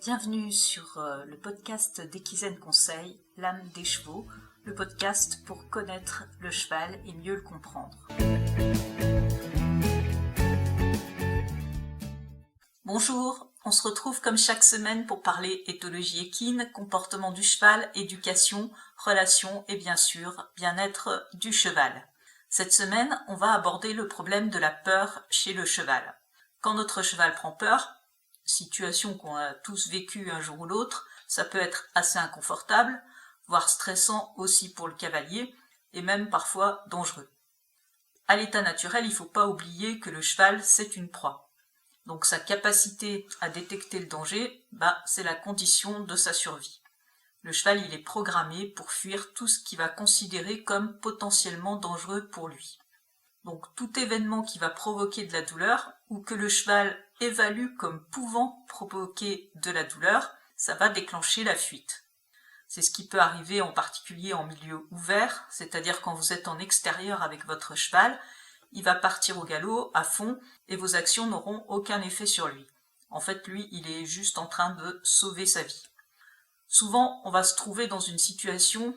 Bienvenue sur le podcast d'Equizen Conseil, l'âme des chevaux, le podcast pour connaître le cheval et mieux le comprendre. Bonjour, on se retrouve comme chaque semaine pour parler éthologie équine, comportement du cheval, éducation, relations et bien sûr bien-être du cheval. Cette semaine, on va aborder le problème de la peur chez le cheval. Quand notre cheval prend peur, situation qu'on a tous vécue un jour ou l'autre, ça peut être assez inconfortable, voire stressant aussi pour le cavalier, et même parfois dangereux. À l'état naturel, il ne faut pas oublier que le cheval, c'est une proie. Donc sa capacité à détecter le danger, c'est la condition de sa survie. Le cheval, il est programmé pour fuir tout ce qu'il va considérer comme potentiellement dangereux pour lui. Donc tout événement qui va provoquer de la douleur ou que le cheval évalue comme pouvant provoquer de la douleur, ça va déclencher la fuite. C'est ce qui peut arriver en particulier en milieu ouvert, c'est-à-dire quand vous êtes en extérieur avec votre cheval, il va partir au galop à fond et vos actions n'auront aucun effet sur lui. En fait, lui, il est juste en train de sauver sa vie. Souvent, on va se trouver dans une situation,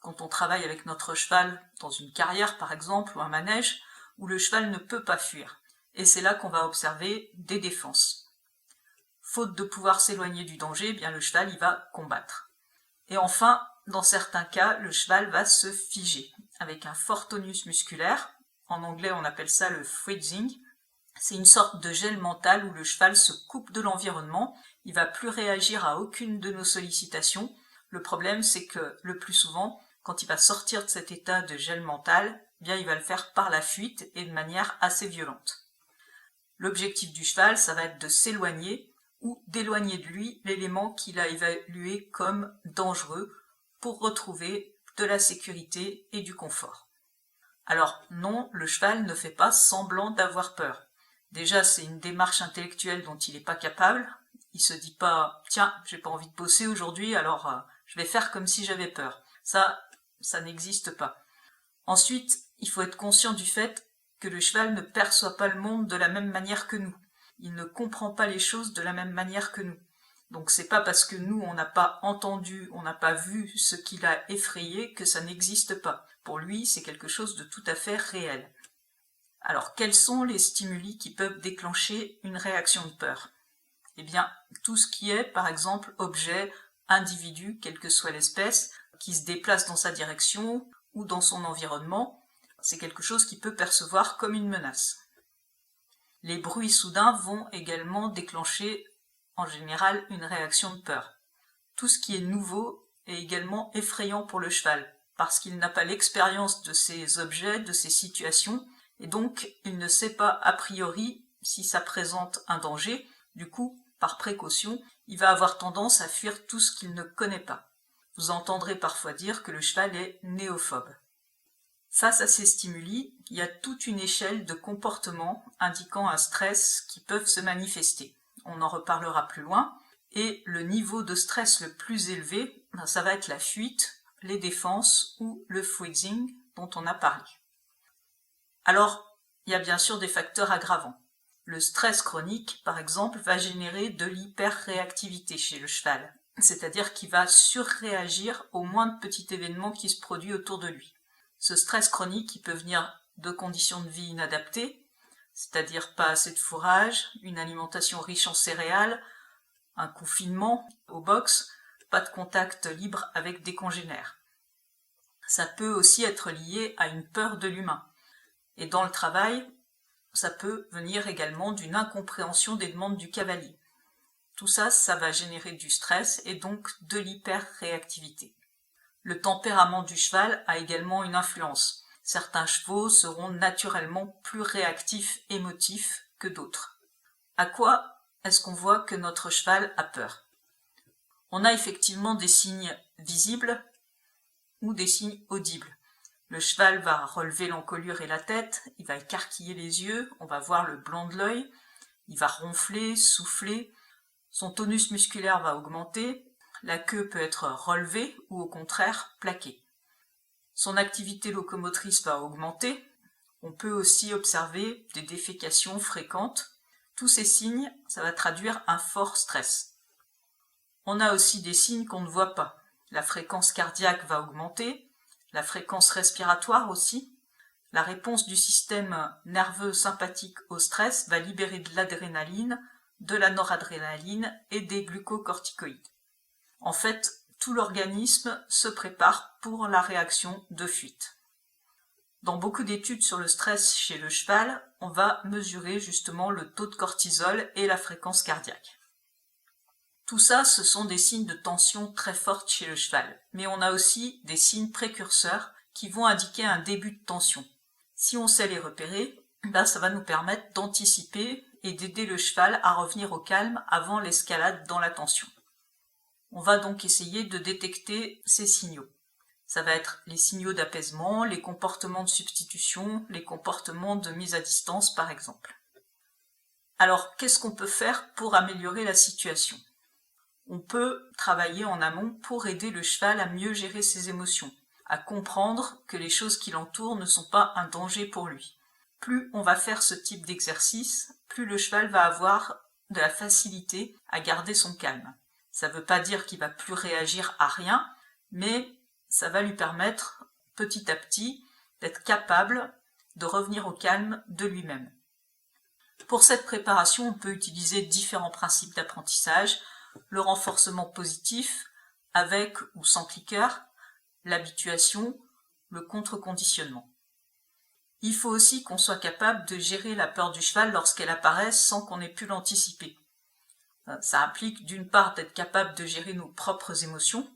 quand on travaille avec notre cheval dans une carrière par exemple ou un manège, où le cheval ne peut pas fuir. Et c'est là qu'on va observer des défenses. Faute de pouvoir s'éloigner du danger, le cheval il va combattre. Et enfin, dans certains cas, le cheval va se figer avec un fort tonus musculaire. En anglais, on appelle ça le freezing. C'est une sorte de gel mental où le cheval se coupe de l'environnement. Il va plus réagir à aucune de nos sollicitations. Le problème, c'est que le plus souvent, quand il va sortir de cet état de gel mental, il va le faire par la fuite et de manière assez violente. L'objectif du cheval, ça va être de s'éloigner ou d'éloigner de lui l'élément qu'il a évalué comme dangereux pour retrouver de la sécurité et du confort. Alors non, le cheval ne fait pas semblant d'avoir peur. Déjà, c'est une démarche intellectuelle dont il n'est pas capable. Il se dit pas, tiens, j'ai pas envie de bosser aujourd'hui, alors je vais faire comme si j'avais peur. Ça n'existe pas. Ensuite, il faut être conscient du fait que le cheval ne perçoit pas le monde de la même manière que nous. Il ne comprend pas les choses de la même manière que nous. Donc c'est pas parce que nous, on n'a pas entendu, on n'a pas vu ce qui l'a effrayé que ça n'existe pas. Pour lui, c'est quelque chose de tout à fait réel. Alors, quels sont les stimuli qui peuvent déclencher une réaction de peur ? Tout ce qui est, par exemple, objet, individu, quelle que soit l'espèce, qui se déplace dans sa direction ou dans son environnement, c'est quelque chose qu'il peut percevoir comme une menace. Les bruits soudains vont également déclencher, en général, une réaction de peur. Tout ce qui est nouveau est également effrayant pour le cheval, parce qu'il n'a pas l'expérience de ces objets, de ces situations, et donc il ne sait pas a priori si ça présente un danger. Du coup, par précaution, il va avoir tendance à fuir tout ce qu'il ne connaît pas. Vous entendrez parfois dire que le cheval est néophobe. Face à ces stimuli, il y a toute une échelle de comportements indiquant un stress qui peuvent se manifester. On en reparlera plus loin. Et le niveau de stress le plus élevé, ça va être la fuite, les défenses ou le freezing dont on a parlé. Alors, il y a bien sûr des facteurs aggravants. Le stress chronique, par exemple, va générer de l'hyperréactivité chez le cheval, c'est-à-dire qu'il va surréagir au moindre petit événement qui se produit autour de lui. Ce stress chronique, il peut venir de conditions de vie inadaptées, c'est-à-dire pas assez de fourrage, une alimentation riche en céréales, un confinement au box, pas de contact libre avec des congénères. Ça peut aussi être lié à une peur de l'humain. Et dans le travail, ça peut venir également d'une incompréhension des demandes du cavalier. Tout ça, ça va générer du stress et donc de l'hyperréactivité. Le tempérament du cheval a également une influence. Certains chevaux seront naturellement plus réactifs, émotifs que d'autres. À quoi est-ce qu'on voit que notre cheval a peur ? On a effectivement des signes visibles ou des signes audibles. Le cheval va relever l'encolure et la tête, il va écarquiller les yeux, on va voir le blanc de l'œil, il va ronfler, souffler, son tonus musculaire va augmenter, la queue peut être relevée ou au contraire plaquée. Son activité locomotrice va augmenter, on peut aussi observer des défécations fréquentes. Tous ces signes, ça va traduire un fort stress. On a aussi des signes qu'on ne voit pas. La fréquence cardiaque va augmenter, la fréquence respiratoire aussi. La réponse du système nerveux sympathique au stress va libérer de l'adrénaline, de la noradrénaline et des glucocorticoïdes. En fait, tout l'organisme se prépare pour la réaction de fuite. Dans beaucoup d'études sur le stress chez le cheval, on va mesurer justement le taux de cortisol et la fréquence cardiaque. Tout ça, ce sont des signes de tension très forte chez le cheval, mais on a aussi des signes précurseurs qui vont indiquer un début de tension. Si on sait les repérer, ça va nous permettre d'anticiper et d'aider le cheval à revenir au calme avant l'escalade dans la tension. On va donc essayer de détecter ces signaux. Ça va être les signaux d'apaisement, les comportements de substitution, les comportements de mise à distance par exemple. Alors, qu'est-ce qu'on peut faire pour améliorer la situation ? On peut travailler en amont pour aider le cheval à mieux gérer ses émotions, à comprendre que les choses qui l'entourent ne sont pas un danger pour lui. Plus on va faire ce type d'exercice, plus le cheval va avoir de la facilité à garder son calme. Ça ne veut pas dire qu'il va plus réagir à rien, mais ça va lui permettre petit à petit d'être capable de revenir au calme de lui-même. Pour cette préparation, on peut utiliser différents principes d'apprentissage, le renforcement positif, avec ou sans cliqueur, l'habituation, le contre-conditionnement. Il faut aussi qu'on soit capable de gérer la peur du cheval lorsqu'elle apparaît sans qu'on ait pu l'anticiper. Ça implique d'une part d'être capable de gérer nos propres émotions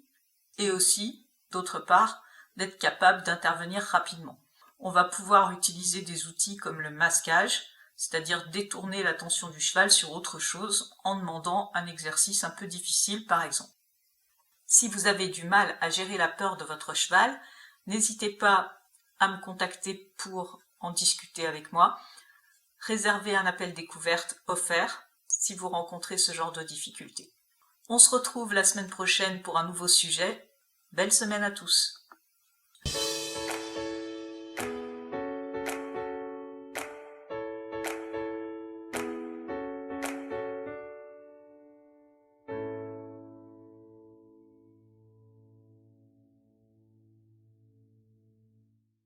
et aussi, d'autre part, d'être capable d'intervenir rapidement. On va pouvoir utiliser des outils comme le masquage, c'est-à-dire détourner l'attention du cheval sur autre chose en demandant un exercice un peu difficile par exemple. Si vous avez du mal à gérer la peur de votre cheval, n'hésitez pas à me contacter pour en discuter avec moi. Réservez un appel découverte offert si vous rencontrez ce genre de difficultés. On se retrouve la semaine prochaine pour un nouveau sujet. Belle semaine à tous!